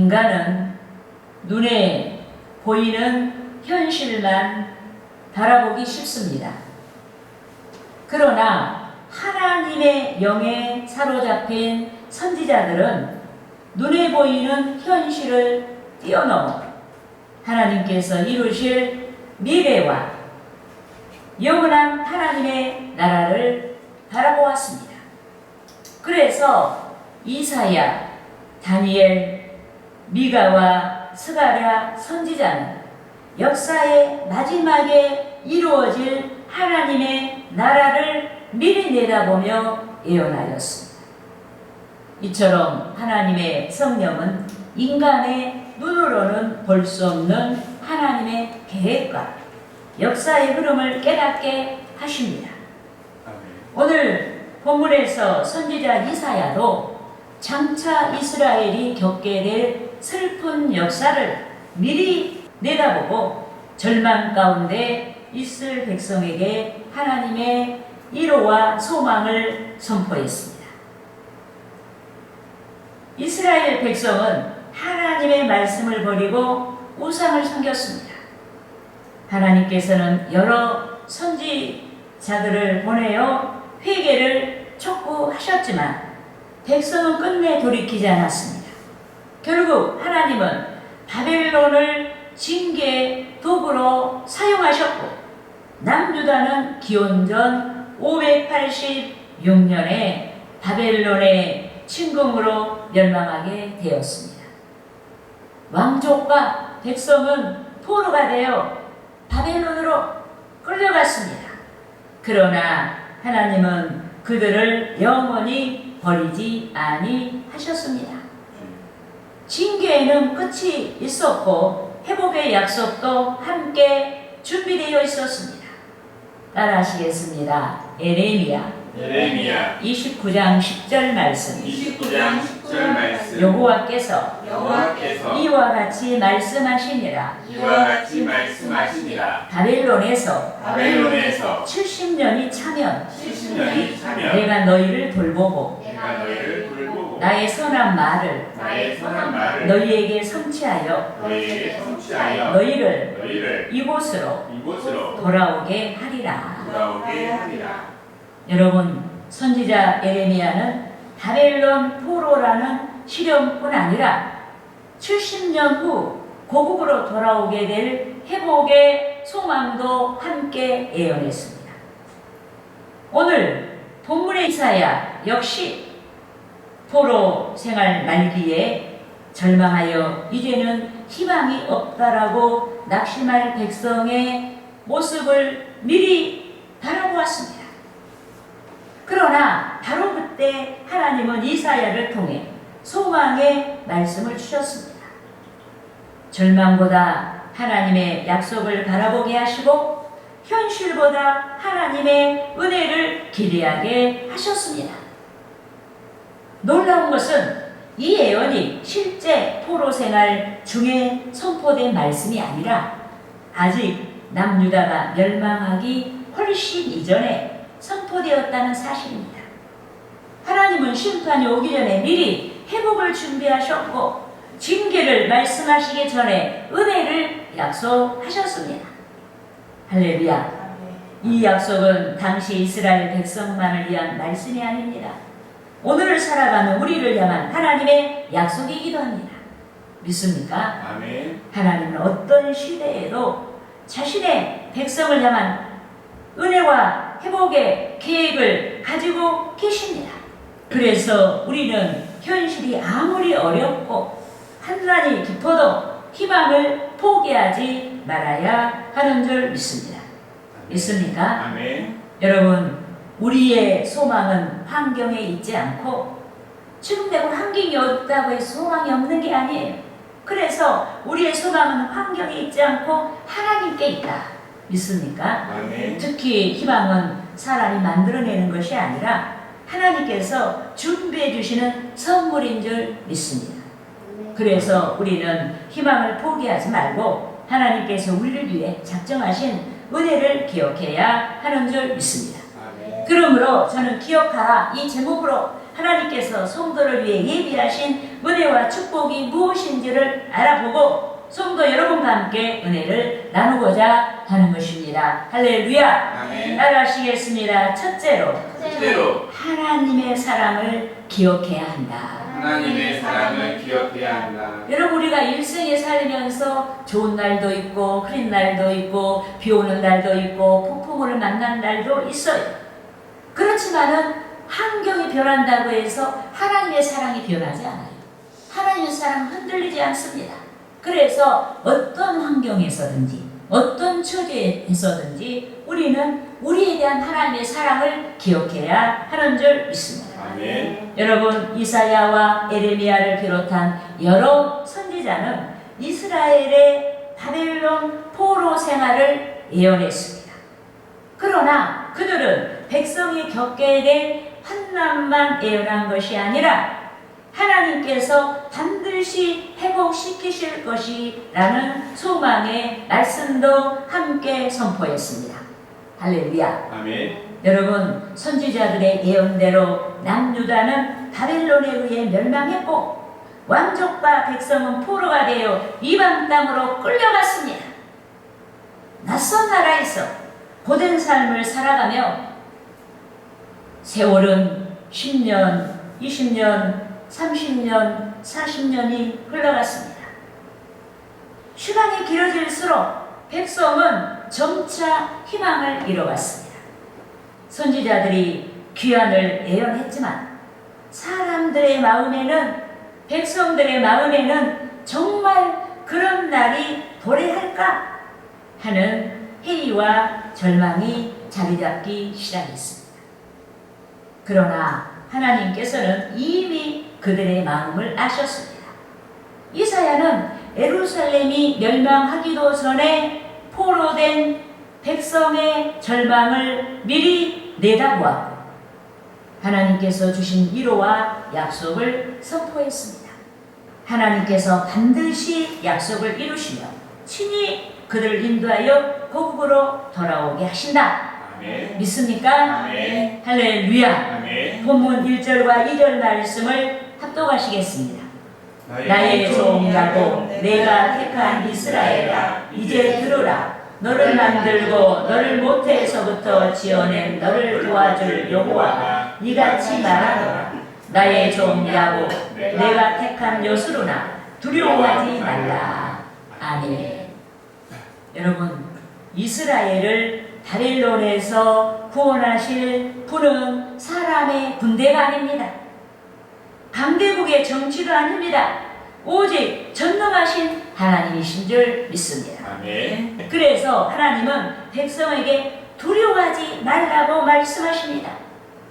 인간은 눈에 보이는 현실만 바라보기 쉽습니다. 그러나 하나님의 영에 사로잡힌 선지자들은 눈에 보이는 현실을 뛰어넘어 하나님께서 이루실 미래와 영원한 하나님의 나라를 바라보았습니다. 그래서 이사야, 다니엘, 미가와 스가랴 선지자는 역사의 마지막에 이루어질 하나님의 나라를 미리 내다보며 예언하였습니다. 이처럼 하나님의 성령은 인간의 눈으로는 볼 수 없는 하나님의 계획과 역사의 흐름을 깨닫게 하십니다. 오늘 본문에서 선지자 이사야도 장차 이스라엘이 겪게 될 슬픈 역사를 미리 내다보고 절망 가운데 있을 백성에게 하나님의 위로와 소망을 선포했습니다. 이스라엘 백성은 하나님의 말씀을 버리고 우상을 섬겼습니다. 하나님께서는 여러 선지자들을 보내어 회개를 촉구하셨지만 백성은 끝내 돌이키지 않았습니다. 결국 하나님은 바벨론을 징계의 도구로 사용하셨고 남유다는 기원전 586년에 바벨론의 침공으로 멸망하게 되었습니다. 왕족과 백성은 포로가 되어 바벨론으로 끌려갔습니다. 그러나 하나님은 그들을 영원히 버리지 아니하셨습니다. 징계에는 끝이 있었고 회복의 약속도 함께 준비되어 있었습니다. 따라하시겠습니다. 에레미야 29장 10절 말씀. 29장 10절 말씀. 여호와께서 이와 같이 말씀하시니라. 바벨론에서 70년이 차면 내가 너희를 돌보고 나의 선한 말을 너희에게 성취하여 너희를 이곳으로 돌아오게 하리라. 여러분, 선지자 에레미야는 바벨론 포로라는 시련뿐 아니라 70년 후 고국으로 돌아오게 될 회복의 소망도 함께 예언했습니다. 오늘 본문의 이사야 역시 포로 생활 말기에 절망하여 이제는 희망이 없다라고 낙심할 백성의 모습을 미리 바라보았습니다. 그러나 바로 그때 하나님은 이사야를 통해 소망의 말씀을 주셨습니다. 절망보다 하나님의 약속을 바라보게 하시고 현실보다 하나님의 은혜를 기대하게 하셨습니다. 놀라운 것은 이 예언이 실제 포로 생활 중에 선포된 말씀이 아니라 아직 남유다가 멸망하기 훨씬 이전에 선포되었다는 사실입니다. 하나님은 심판이 오기 전에 미리 회복을 준비하셨고 징계를 말씀하시기 전에 은혜를 약속하셨습니다. 할렐루야. 이 약속은 당시 이스라엘 백성만을 위한 말씀이 아닙니다. 오늘을 살아가는 우리를 향한 하나님의 약속이기도 합니다. 믿습니까? 아멘. 하나님은 어떤 시대에도 자신의 백성을 향한 은혜와 회복의 계획을 가지고 계십니다. 그래서 우리는 현실이 아무리 어렵고 환난이 깊어도 희망을 포기하지 말아야 하는 줄 믿습니다. 믿습니까? 아멘. 여러분, 우리의 소망은 환경에 있지 않고 지금 내가 환경이 없다고 해서 소망이 없는 게 아니에요. 그래서 우리의 소망은 환경에 있지 않고 하나님께 있다. 믿습니까? 아멘. 특히 희망은 사람이 만들어내는 것이 아니라 하나님께서 준비해 주시는 선물인 줄 믿습니다. 그래서 우리는 희망을 포기하지 말고 하나님께서 우리를 위해 작정하신 은혜를 기억해야 하는 줄 믿습니다. 그러므로 저는 기억하라 이 제목으로 하나님께서 성도를 위해 예비하신 은혜와 축복이 무엇인지를 알아보고 성도 여러분과 함께 은혜를 나누고자 하는 것입니다. 할렐루야. 아멘. 따라하시겠습니다. 첫째로 첫째로 하나님의 사랑을 기억해야 한다. 하나님의 사랑을 기억해야 한다. 여러분, 우리가 일생에 살면서 좋은 날도 있고 흐린 날도 있고 비 오는 날도 있고 폭풍우를 만난 날도 있어요. 그렇지만은 환경이 변한다고 해서 하나님의 사랑이 변하지 않아요. 하나님의 사랑은 흔들리지 않습니다. 그래서 어떤 환경에서든지 어떤 처지에서든지 우리는 우리에 대한 하나님의 사랑을 기억해야 하는 줄 믿습니다. 아멘. 여러분, 이사야와 에레미야를 비롯한 여러 선지자는 이스라엘의 바벨론 포로 생활을 예언했습니다. 그러나 그들은 백성이 겪게 될 환난만 예언한 것이 아니라 하나님께서 반드시 회복시키실 것이라는 소망의 말씀도 함께 선포했습니다. 할렐루야. 아멘. 여러분, 선지자들의 예언대로 남유다는 바벨론에 의해 멸망했고 왕족과 백성은 포로가 되어 이방 땅으로 끌려갔습니다. 낯선 나라에서 고된 삶을 살아가며 세월은 10년, 20년, 30년, 40년이 흘러갔습니다. 시간이 길어질수록 백성은 점차 희망을 잃어갔습니다. 선지자들이 귀환을 예언했지만 사람들의 마음에는, 백성들의 마음에는 정말 그런 날이 도래할까 하는 회의와 절망이 자리 잡기 시작했습니다. 그러나 하나님께서는 이미 그들의 마음을 아셨습니다. 이사야는 예루살렘이 멸망하기도 전에 포로된 백성의 절망을 미리 내다보았고 하나님께서 주신 위로와 약속을 선포했습니다. 하나님께서 반드시 약속을 이루시며 친히 그들을 인도하여 고국으로 돌아오게 하신다. 아멘. 믿습니까? 아멘. 할렐루야. 아멘. 본문 1절과 2절 말씀을 합독하시겠습니다. 나의 종 야곱, 내가 택한 이스라엘아, 이제 들으라. 너를 만들고 너를 모태에서부터 지어낸 너를 도와줄 여호와가 이같이 말하노라. 나의 종 야곱, 내가 택한 여수로나 두려워하지 말라. 아멘. 여러분, 이스라엘을 바벨론에서 구원하실 분은 사람의 군대가 아닙니다. 강대국의 정치도 아닙니다. 오직 전능하신 하나님이신 줄 믿습니다. 아멘. 그래서 하나님은 백성에게 두려워하지 말라고 말씀하십니다.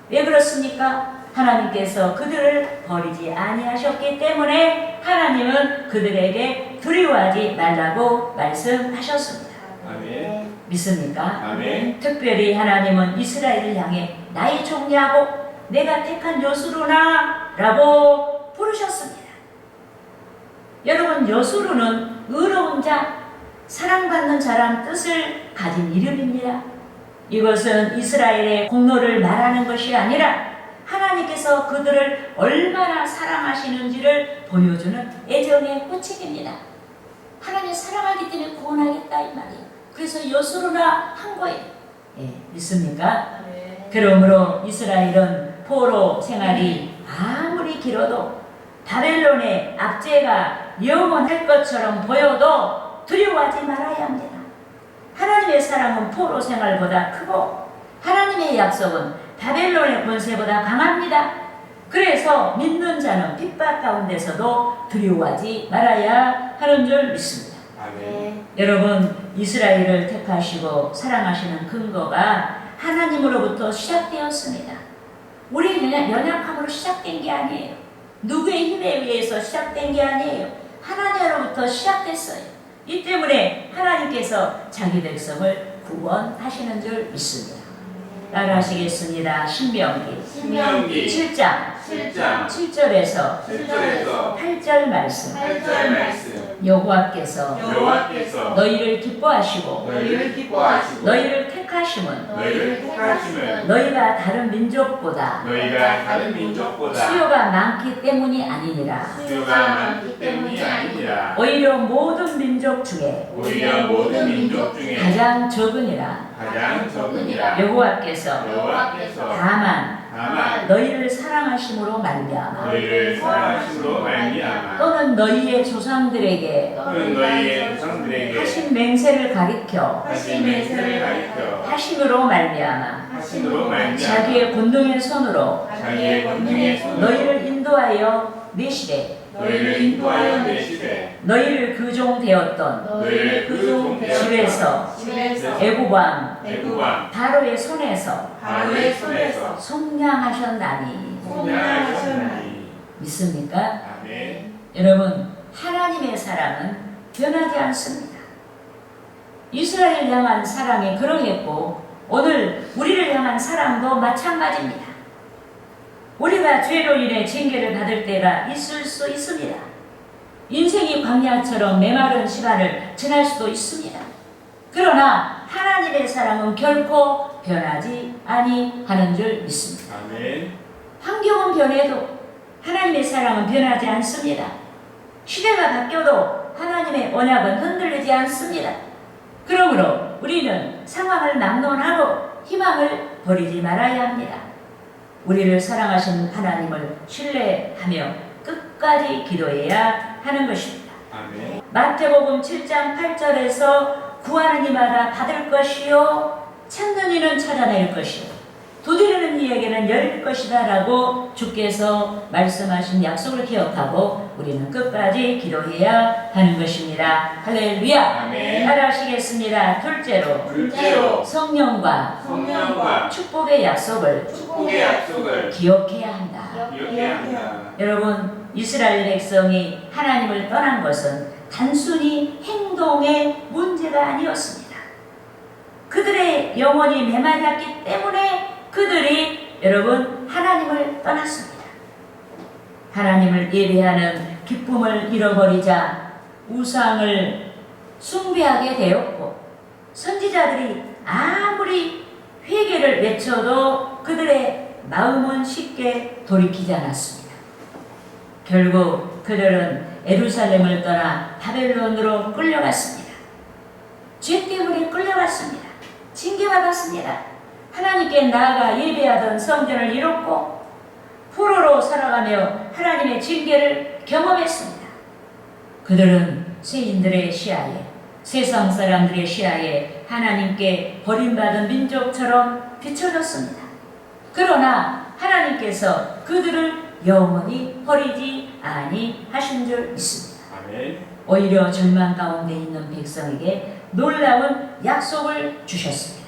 왜 그렇습니까? 하나님께서 그들을 버리지 아니하셨기 때문에 하나님은 그들에게 두려워하지 말라고 말씀하셨습니다. 아멘. 믿습니까? 아멘. 특별히 하나님은 이스라엘을 향해 나의 종 야곱, 내가 택한 여수로나 라고 부르셨습니다. 여러분, 여수로는 의로운 자, 사랑받는 자란 뜻을 가진 이름입니다. 이것은 이스라엘의 공로를 말하는 것이 아니라 하나님께서 그들을 얼마나 사랑하시는지를 보여주는 애정의 호칭입니다. 하나님 사랑하기 때문에 구원하겠다 이 말이에요. 그래서 여수로나 한 거예요. 예, 믿습니까? 그러므로 이스라엘은 포로 생활이 아무리 길어도 바벨론의 압제가 영원할 것처럼 보여도 두려워하지 말아야 합니다. 하나님의 사랑은 포로 생활보다 크고 하나님의 약속은 바벨론의 권세보다 강합니다. 그래서 믿는 자는 핍박 가운데서도 두려워하지 말아야 하는 줄 믿습니다. 아멘. 여러분, 이스라엘을 택하시고 사랑하시는 근거가 하나님으로부터 시작되었습니다. 우리 그냥 연약함으로 시작된 게 아니에요. 누구의 힘에 의해서 시작된 게 아니에요. 하나님으로부터 시작됐어요. 이 때문에 하나님께서 자기 백성을 구원하시는 줄 믿습니다. 따라하시겠습니다. 신명기 7장 7절에서 8절 말씀. 말씀. 여호와께서 여호와께서 너희를 기뻐하시고 너희를 기뻐하시고 너희를 택하시고 택하심은 너희가 다른 민족보다 너희가 다른 민족보다 수요가 많기 때문이 아니니라. 수요가 많기 때문이 아니니라. 오히려 모든 민족 중에 오히려 모든 민족 중에 가장 적으니라. 가장 적으니라. 여호와께서 여호와께서 다만 너희를 사랑하심으로 말미암아 너희를 사랑하심으로 말미암아 또는 너희의 조상들에게 또는 너희의 조상들에게 하신 맹세를 가리켜 하신 맹세를 가리켜 하심으로 말미암아 하심으로 말미암아 자기의 권능의 손으로 자기의 권능의 손으로 너희를 인도하여 내시되 너희를 인도하여 내시되 너희를 그종 되었던 너희를 그종 집에서 집에서 애굽왕 애굽왕 바로의 손에서 바로의 손에서 속량하셨나니 속량하셨나니. 믿습니까? 아멘. 여러분, 하나님의 사랑은 변하지 않습니다. 이스라엘 향한 사랑이 그러했고 오늘 우리를 향한 사랑도 마찬가지입니다. 우리가 죄로 인해 징계를 받을 때가 있을 수 있습니다. 인생이 광야처럼 메마른 시간을 지날 수도 있습니다. 그러나 하나님의 사랑은 결코 변하지 아니하는 줄 믿습니다. 아멘. 환경은 변해도 하나님의 사랑은 변하지 않습니다. 시대가 바뀌어도 하나님의 언약은 흔들리지 않습니다. 그러므로 우리는 상황을 막론하고 희망을 버리지 말아야 합니다. 우리를 사랑하신 하나님을 신뢰하며 끝까지 기도해야 하는 것입니다. 아멘. 마태복음 7장 8절에서 구하는 이마다 받을 것이요 찾는 이는 찾아낼 것이요 두드리는 이에게는 열릴 것이다 라고 주께서 말씀하신 약속을 기억하고 우리는 끝까지 기도해야 하는 것입니다. 할렐루야. 아멘. 따라하시겠습니다. 둘째로 성령과 축복의 약속을 기억해야 한다. 기억해야 한다. 여러분, 이스라엘 백성이 하나님을 떠난 것은 단순히 행동의 문제가 아니었습니다. 그들의 영혼이 메말랐기 때문에 그들이 여러분 하나님을 떠났습니다. 하나님을 예배하는 기쁨을 잃어버리자 우상을 숭배하게 되었고 선지자들이 아무리 회개를 외쳐도 그들의 마음은 쉽게 돌이키지 않았습니다. 결국 그들은 예루살렘을 떠나 바벨론으로 끌려갔습니다. 죄 때문에 끌려갔습니다. 징계받았습니다. 하나님께 나아가 예배하던 성전을 잃었고 포로로 살아가며 하나님의 징계를 경험했습니다. 그들은 세인들의 시야에 세상 사람들의 시야에 하나님께 버림받은 민족처럼 비춰졌습니다. 그러나 하나님께서 그들을 영원히 버리지 아니하신 줄 믿습니다. 아멘. 오히려 절망 가운데 있는 백성에게 놀라운 약속을 주셨습니다.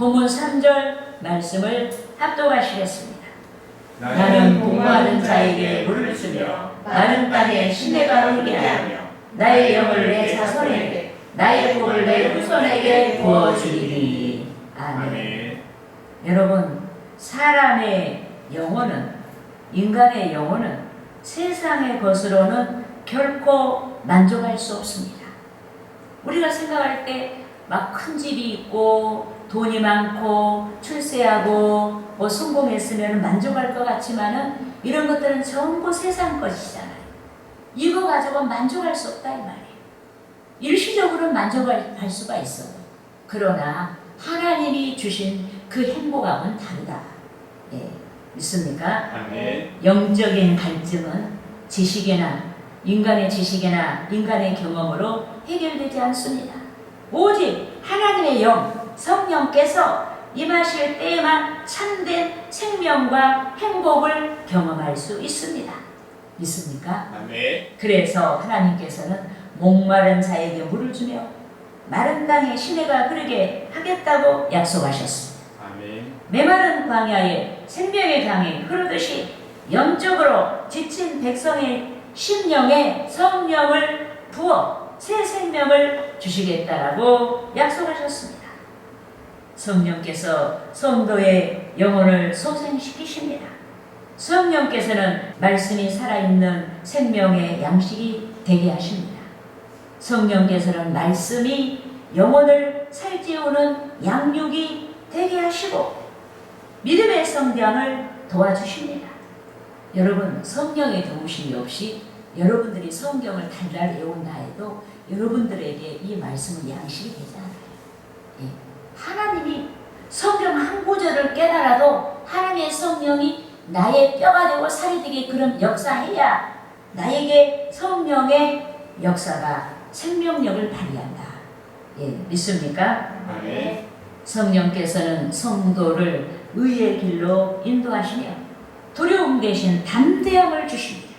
본문 3절 말씀을 합독하시겠습니다. 나는 공부하는 자에게 물을 주며 마른 땅에 시내가 흐르게 하며 나의 영을 내 자손에게 나의 복을 내 후손에게 부어주리니. 아멘. 아멘. 여러분, 사람의 영혼은 인간의 영혼은 세상의 것으로는 결코 만족할 수 없습니다. 우리가 생각할 때 막 큰 집이 있고 돈이 많고 출세하고 뭐 성공했으면 만족할 것 같지만은 이런 것들은 전부 세상 것이잖아요. 이거 가지고 만족할 수 없다 이 말이에요. 일시적으로는 만족할 수가 있어요. 그러나 하나님이 주신 그 행복함은 다르다. 예, 믿습니까? 아멘. 영적인 갈증은 지식이나 인간의 지식이나 인간의 경험으로 해결되지 않습니다. 오직 하나님의 영, 성령께서 임하실 때에만 참된 생명과 행복을 경험할 수 있습니다. 믿습니까? 아멘. 그래서 하나님께서는 목마른 자에게 물을 주며 마른 땅에 시내가 흐르게 하겠다고 약속하셨습니다. 아멘. 메마른 광야에 생명의 강이 흐르듯이 영적으로 지친 백성의 심령에 성령을 부어 새 생명을 주시겠다라고 약속하셨습니다. 성령께서 성도의 영혼을 소생시키십니다. 성령께서는 말씀이 살아있는 생명의 양식이 되게 하십니다. 성령께서는 말씀이 영혼을 살찌우는 양육이 되게 하시고 믿음의 성장을 도와주십니다. 여러분, 성령의 도우심이 없이 여러분들이 성경을 달달 외운다 해도 여러분들에게 이 말씀은 양식이 되지 않아요. 예. 하나님이 성경 한 구절을 깨달아도 하나님의 성령이 나의 뼈가 되고 살이 되게 그런 역사해야 나에게 성령의 역사가 생명력을 발휘한다. 예, 믿습니까? 아멘. 성령께서는 성도를 의의 길로 인도하시며 두려움 대신 담대함을 주십니다.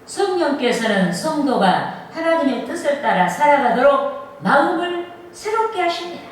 성령께서는 성도가 하나님의 뜻을 따라 살아가도록 마음을 새롭게 하십니다.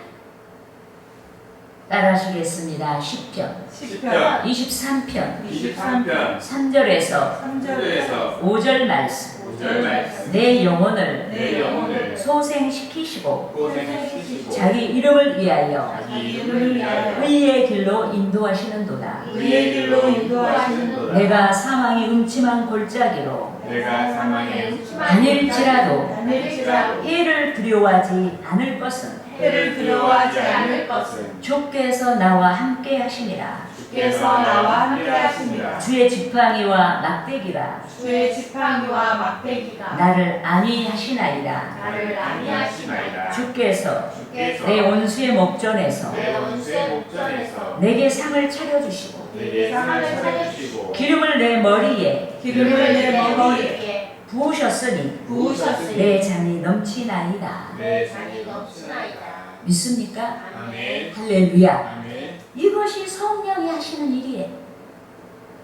따라하시겠습니다. 10편, 10편, 23편, 23편, 3절에서 3절에서 5절 말씀. 5절 말씀. 내 영혼을 내 영혼을 소생시키시고 고생시키시고 자기 이름을 위하여 자기 이름을 위하여 의의 길로 인도하시는도다. 의의 길로 인도하시는도다. 내가 사망의 음침한 골짜기로 내가 사망의 음침한 다닐지라도 다닐지라도 해를 두려워하지 않을 것은 해를 두려워하지 않을 것은 주께서 나와 함께 하시니라. 주께서 나와 함께 하십니다. 주의 지팡이와 막대기라 주의 지팡이와 막대기가 나를 안위하시나이다. 나를 안위하시나이다. 주께서 주께서 내 원수의 목전에서 내 원수의 목전에서 내게 상을 차려주시고 내게 상을 차려주시고 기름을 내 머리에 기름을 내 머리에 부으셨으니 부으셨으니 내 잔이 넘치나이다. 내 잔이 넘치나이다. 믿습니까? 아멘. 할렐루야. 아멘. 이것이 성령이 하시는 일이에요.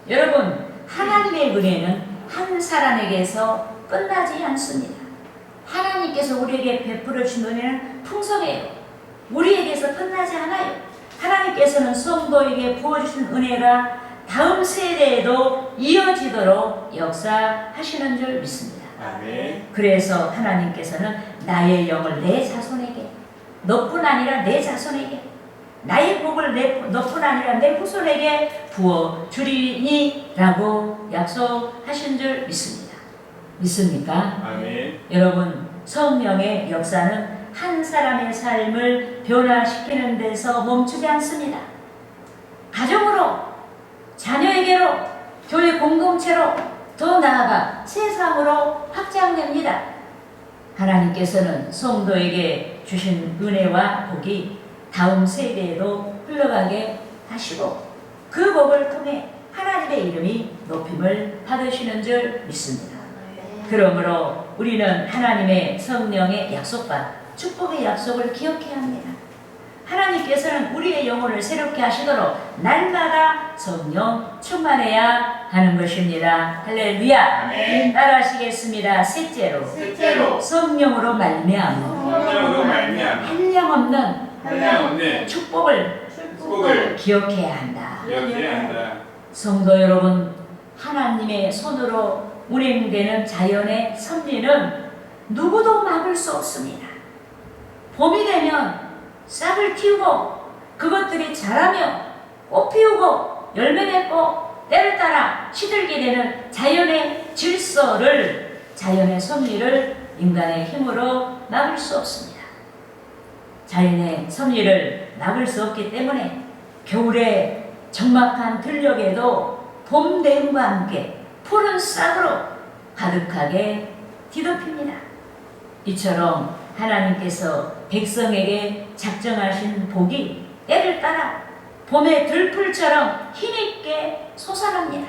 여러분, 하나님의 은혜는 한 사람에게서 끝나지 않습니다. 하나님께서 우리에게 베풀어 주신 은혜는 풍성해요. 우리에게서 끝나지 않아요. 하나님께서는 성도에게 부어주신 은혜가 다음 세대에도 이어지도록 역사하시는 줄 믿습니다. 아멘. 그래서 하나님께서는 나의 영을 내 자손에게, 너뿐 아니라 내 자손에게, 나의 복을 너뿐 아니라 내 후손에게 부어주리니라고 약속하신 줄 믿습니다. 믿습니까? 아멘. 여러분, 성령의 역사는 한 사람의 삶을 변화시키는 데서 멈추지 않습니다. 가정으로, 자녀에게로, 교회 공동체로, 더 나아가 세상으로 확장됩니다. 하나님께서는 성도에게 주신 은혜와 복이 다음 세대에도 흘러가게 하시고 그 복을 통해 하나님의 이름이 높임을 받으시는 줄 믿습니다. 그러므로 우리는 하나님의 성령의 약속과 축복의 약속을 기억해야 합니다. 하나님께서는 우리의 영혼을 새롭게 하시도록 날마다 성령 충만해야 하는 것입니다. 할렐루야. 아멘. 따라하시겠습니다. 셋째로 셋째로 성령으로 말미암아 성령으로 말미암아 한량없는 한량없는 축복을 축복을 기억해야 한다. 기억해야 한다. 성도 여러분, 하나님의 손으로 운행되는 자연의 섭리는 누구도 막을 수 없습니다. 봄이 되면 싹을 틔우고 그것들이 자라며 꽃 피우고 열매 맺고 때를 따라 시들게 되는 자연의 질서를, 자연의 섭리를 인간의 힘으로 막을 수 없습니다. 자연의 섭리를 막을 수 없기 때문에 겨울에 적막한 들녘에도 봄 내음과 함께 푸른 싹으로 가득하게 뒤덮입니다. 이처럼 하나님께서 백성에게 작정하신 복이 때를 따라 봄의 들풀처럼 힘있게 솟아납니다.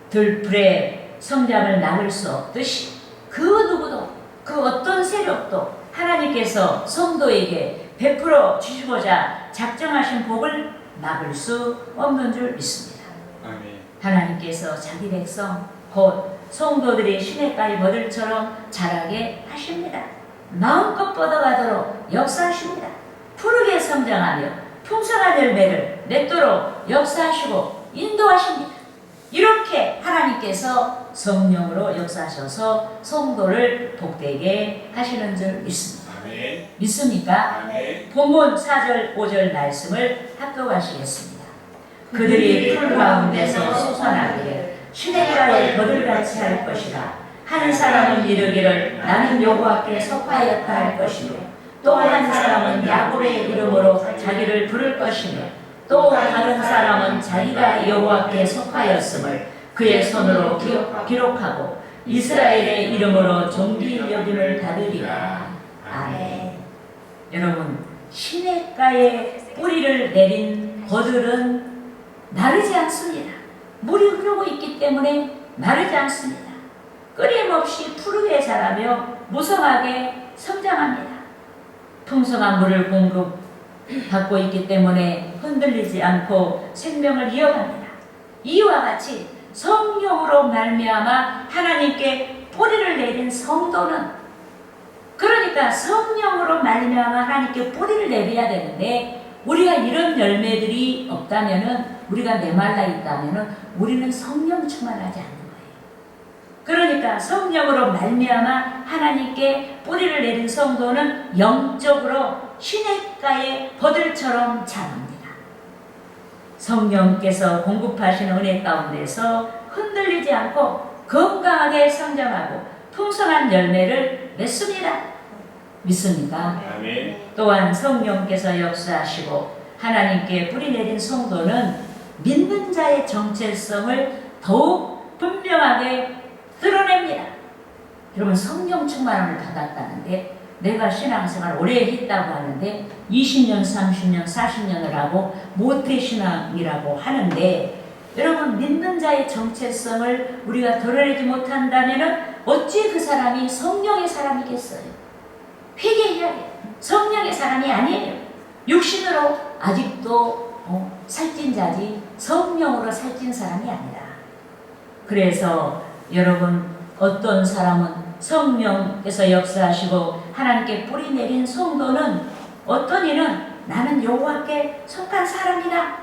들풀의 성장을 막을 수 없듯이 그 누구도, 그 어떤 세력도 하나님께서 성도에게 베풀어 주시고자 작정하신 복을 막을 수 없는 줄 믿습니다. 아멘. 하나님께서 자기 백성 곧 성도들이 시냇가의 버들처럼 자라게 하십니다. 마음껏 뻗어가도록 역사하십니다. 푸르게 성장하며 풍성한 열매를 맺도록 역사하시고 인도하십니다. 이렇게 하나님께서 성령으로 역사하셔서 성도를 복되게 하시는 줄 믿습니다. 아멘. 믿습니까? 아멘. 본문 4절 5절 말씀을 합독하시겠습니다. 그들이 풀 가운데서 솟아나기를 시냇가에 버들같이 할 것이라. 한 사람은 이르기를 나는 여호와께 속하였다 할 것이요 또 한 사람은 야곱의 이름으로 자기를 부를 것이며 또 다른 사람은 자기가 여호와께 속하였음을 그의 손으로 기록하고 이스라엘의 이름으로 존귀 여김을 받으리라. 아멘. 여러분, 시냇가에 뿌리를 내린 거들은 마르지 않습니다. 물이 흐르고 있기 때문에 마르지 않습니다. 끊임없이 푸르게 자라며 무성하게 성장합니다. 풍성한 물을 공급받고 있기 때문에 흔들리지 않고 생명을 이어갑니다. 이와 같이 성령으로 말미암아 하나님께 뿌리를 내린 성도는, 그러니까 성령으로 말미암아 하나님께 뿌리를 내려야 되는데, 우리가 이런 열매들이 없다면은, 우리가 메말라 있다면은 우리는 성령 충만하지 않는 거예요. 그러니까 성령으로 말미암아 하나님께 뿌리를 내린 성도는 영적으로 시냇가의 버들처럼 자랍니다. 성령께서 공급하시는 은혜 가운데서 흔들리지 않고 건강하게 성장하고 풍성한 열매를 맺습니다. 믿습니까? 아멘. 또한 성령께서 역사하시고 하나님께 뿌리 내린 성도는 믿는 자의 정체성을 더욱 분명하게 드러냅니다. 여러분, 성령 충만함을 받았다는데, 내가 신앙생활 오래 했다고 하는데 20년, 30년, 40년을 하고 모태신앙이라고 하는데, 여러분, 믿는 자의 정체성을 우리가 드러내지 못한다면 어찌 그 사람이 성령의 사람이겠어요? 회개해야 돼요. 성령의 사람이 아니에요. 육신으로 아직도 살찐 자지 성령으로 살찐 사람이 아니라. 그래서 여러분, 어떤 사람은 성령께서 역사하시고 하나님께 뿌리 내린 성도는, 어떤 이는 나는 여호와께 속한 사람이다.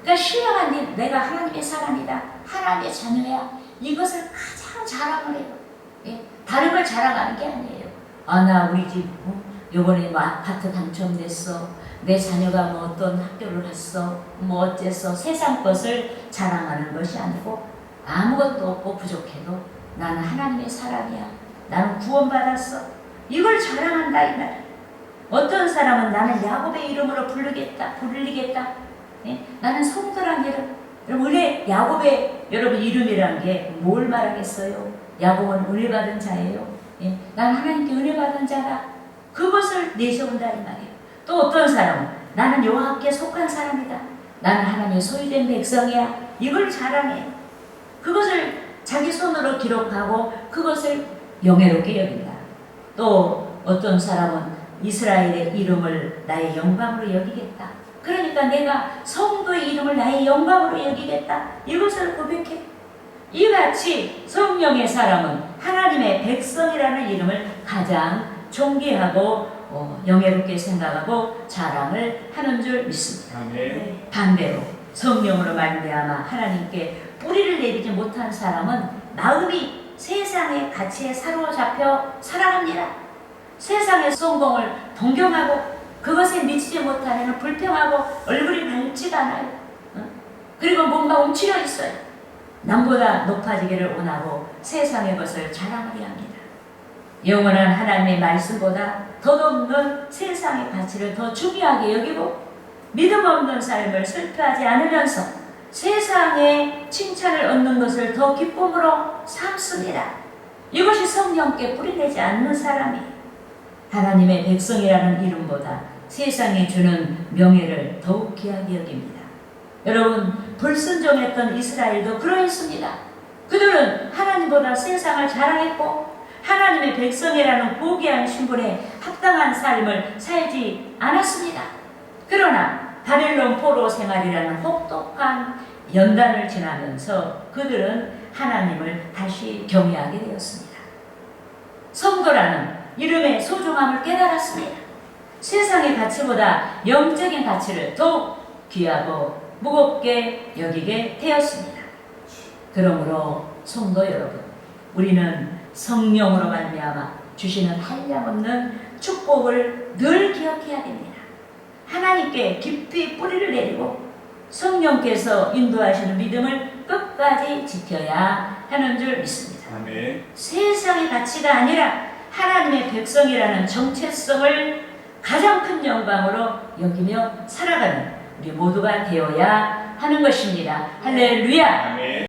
그러니까 신령한 일, 내가 하나님의 사람이다, 하나님의 자녀야, 이것을 가장 자랑을 해요. 예? 다른 걸 자랑하는 게 아니에요. 아, 나 우리 집 요번에 뭐 아파트 당첨됐어, 내 자녀가 뭐 어떤 학교를 갔어, 뭐 어째서, 세상 것을 자랑하는 것이 아니고, 아무것도 없고 부족해도 나는 하나님의 사람이야, 나는 구원받았어, 이걸 자랑한다 이 말. 어떤 사람은 나는 야곱의 이름으로 부르리겠다. 예? 나는 성도란 이름. 여러분, 은혜, 야곱의 여러분 이름이란 게 뭘 말하겠어요? 야곱은 은혜 받은 자예요. 예? 나는 하나님께 은혜 받은 자다. 그것을 내세운다 이 말이에요. 또 어떤 사람은 나는 여호와께 속한 사람이다, 나는 하나님의 소유된 백성이야, 이걸 자랑해요. 그것을 자기 손으로 기록하고 그것을 영예롭게 여긴다. 또 어떤 사람은 이스라엘의 이름을 나의 영광으로 여기겠다. 그러니까 내가 성도의 이름을 나의 영광으로 여기겠다, 이것을 고백해. 이같이 성령의 사람은 하나님의 백성이라는 이름을 가장 존귀하고 영예롭게 생각하고 자랑을 하는 줄 믿습니다. 아멘. 반대로 성령으로 말미암아 하나님께 뿌리를 내리지 못한 사람은 마음이 세상의 가치에 사로잡혀 살아갑니다. 세상의 성공을 동경하고 그것에 미치지 못하면 불평하고 얼굴이 밝지가 않아요. 그리고 뭔가 움츠려 있어요. 남보다 높아지기를 원하고 세상의 것을 자랑하려 합니다. 영원한 하나님의 말씀보다 덧없는 세상의 가치를 더 중요하게 여기고 믿음 없는 삶을 슬퍼하지 않으면서 세상의 칭찬을 얻는 것을 더 기쁨으로 삼습니다. 이것이 성령께 뿌리내지 않는 사람이 하나님의 백성이라는 이름보다 세상에 주는 명예를 더욱 귀하게 여깁니다. 여러분, 불순종했던 이스라엘도 그러했습니다. 그들은 하나님보다 세상을 자랑했고 하나님의 백성이라는 고귀한 신분에 합당한 삶을 살지 않았습니다. 그러나 바벨론 포로 생활이라는 혹독한 연단을 지나면서 그들은 하나님을 다시 경외하게 되었습니다. 성도라는 이름의 소중함을 깨달았습니다. 세상의 가치보다 영적인 가치를 더욱 귀하고 무겁게 여기게 되었습니다. 그러므로 성도 여러분, 우리는 성령으로 말미암아 주시는 한량없는 축복을 늘 기억해야 됩니다. 하나님께 깊이 뿌리를 내리고 성령께서 인도하시는 믿음을 끝까지 지켜야 하는 줄 믿습니다. 아멘. 세상의 가치가 아니라 하나님의 백성이라는 정체성을 가장 큰 영광으로 여기며 살아가는 우리 모두가 되어야 하는 것입니다. 할렐루야. 아멘.